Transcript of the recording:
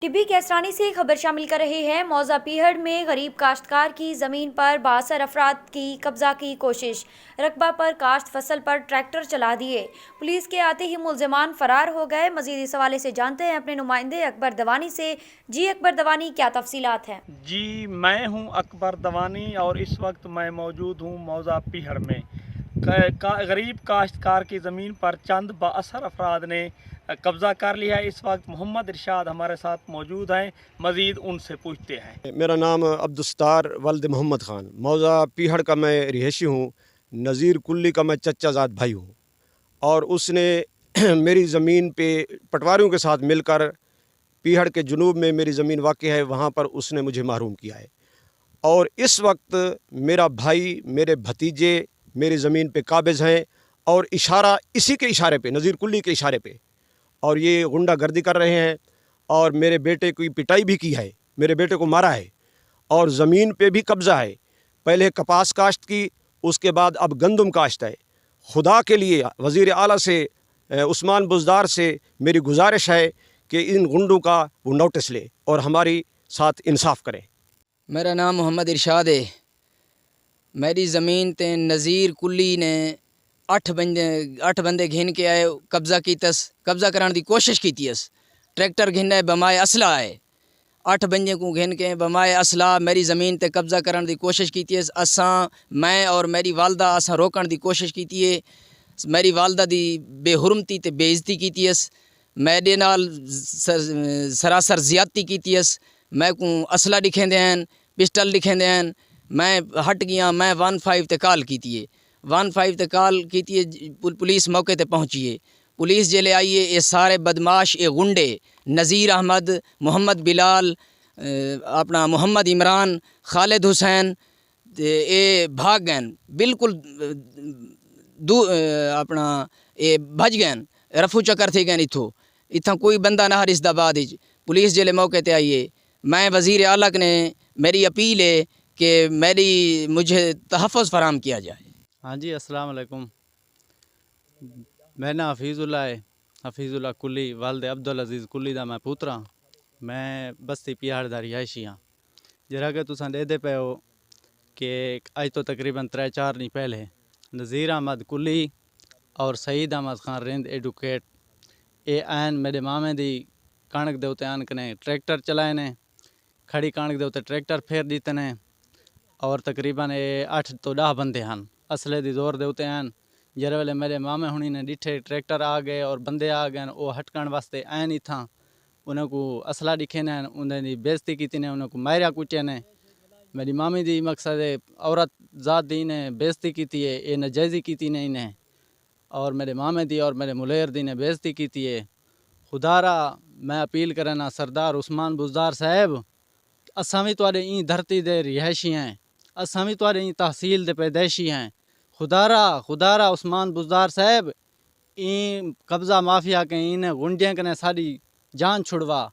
टिब्बी कैसरानी से खबर शामिल कर रहे हैं। मौजा पीहड़ में गरीब काश्तकार की ज़मीन पर बासर अफराद की कब्जा की कोशिश। रकबा पर काश्त फसल पर ट्रैक्टर चला दिए। पुलिस के आते ही मुलजिमान फरार हो गए। मजीद इस हवाले से जानते हैं अपने नुमाइंदे अकबर दवानी से। जी अकबर दवानी, क्या तफसीलात हैं? जी, मैं हूं अकबर दवानी और इस वक्त मैं मौजूद हूं मौजा पीहड़ में। गरीब काश्तकार की ज़मीन पर चंद बाअसर अफराद ने कब्ज़ा कर लिया है। इस वक्त मोहम्मद इरशाद हमारे साथ मौजूद हैं, मज़ीद उनसे पूछते हैं। मेरा नाम अब्दुस्तार वल्द मोहम्मद ख़ान, मौजा पीहड़ का मैं रिहायशी हूँ। नज़ीर कुल्ली का मैं चचाज़ाद भाई हूँ और उसने मेरी ज़मीन पे पटवारियों के साथ मिलकर पीहड़ के जुनूब में मेरी ज़मीन वाक़ई है, वहाँ पर उसने मुझे महरूम किया है। और इस वक्त मेरा भाई, मेरे भतीजे मेरी ज़मीन पे काबिज़ हैं और इशारा इसी के इशारे पे, नज़ीर कुल्ली के इशारे पे, और ये गुंडागर्दी कर रहे हैं और मेरे बेटे की पिटाई भी की है, मेरे बेटे को मारा है और ज़मीन पे भी कब्ज़ा है। पहले कपास काश्त की, उसके बाद अब गंदम काश्त है। खुदा के लिए वज़ीर आला से, उस्मान बुज़दार से मेरी गुजारिश है कि इन गुंडों का वो नोटिस ले और हमारी साथ इंसाफ करें। मेरा नाम मोहम्मद इरशाद है। मेरी ज़मीन ते नज़ीर कुल्ली ने 8 बंदे घिन के आए, कब्ज़ा कराने की कोशिश की थी। ट्रैक्टर घिन है, बमाए असला है। 8 बंदे को घिन के बमाए असला मेरी ज़मीन ते कब्ज़ा कराने की कोशिश की थी। मैं और मेरी वालदा असां रोकण की कोशिश की थी। मेरी वालदा दी बेहुरमती ते बेइज्जती की थी। मेरे नाल सरासर ज़्यादती की थी। मैं को असला दिखेंदे हैं, पिस्टल दिखेंदे हैं। मैं हट गया। मैं 15 ते कॉल की थी। 15 ते कॉल की थी। पुलिस मौके ते पहुँची है। पुलिस जेले आई है। ये सारे बदमाश, ये गुंडे नज़ीर अहमद, मोहम्मद बिलाल, अपना मोहम्मद इमरान, खालिद हुसैन ये भाग गए, बिल्कुल अपना ये भज गए, रफू चक्कर थी गए। इतना कोई बंदा ना हरिस्दाबाद पुलिस जेले मौके ते आई है। मैं वज़ीर आला ने मेरी अपील है कि मुझे तहफ़्फ़ुज़ फराम किया जाए। हाँ जी, अस्सलाम वालेकुम। मेरा नाम हफीज़ुल्लाह है, हफीज़ुल्लाह कुल्ली, वालद अब्दुल अजीज़ कुल्ली दा मैं पुत्रा। मैं बस्ती पीहड़ दा रिहायशी हाँ। जरा कि तुसां देदे पे हो कि अज तो तकरीबन 3-4 दिन पहले नज़ीर अहमद कुल्ली और सईद अहमद खान रिंद एडवोकेट ये आन मेरे मामे दी कणक दे उत्ते आन कने ट्रैक्टर चलाए ने, खड़ी कणक दे उत्ते ट्रैक्टर फेर दिते ने और तकरीबन ये 8 तो 10 बंदे हैं असले दी जोर दे उत्ते आन। जरे वेले मेरे मामे हुणी ने डिठे ट्रैक्टर आ गए और बंदे आ गए, वो हटकण वास्ते आन ही था। उन्हें को असला दिखे ने, उन्हें दी बेइज्जती की ने, उन्हें को मारिया कुटिया ने। मेरी मामी दी मकसद है औरत ज़ात दी ने बेइज्जती की है, ये नजायज़ी की ने इन्हें, और मेरे मामे दी और मेरे मुलेर दी ने बेइज्जती की है। खुदारा मैं अपील करना सरदार उस्मान बुज़दार साहब, असां भी तुहाडे ई धरती दे रिहायशी हैं, असां भी तुहाडे ई तहसील दे पैदाइशी हैं। खुदारा उस्मान बुज़दार साहब ई कब्ज़ा माफिया के इन गुंडियां कने साड़ी जान छुड़वा।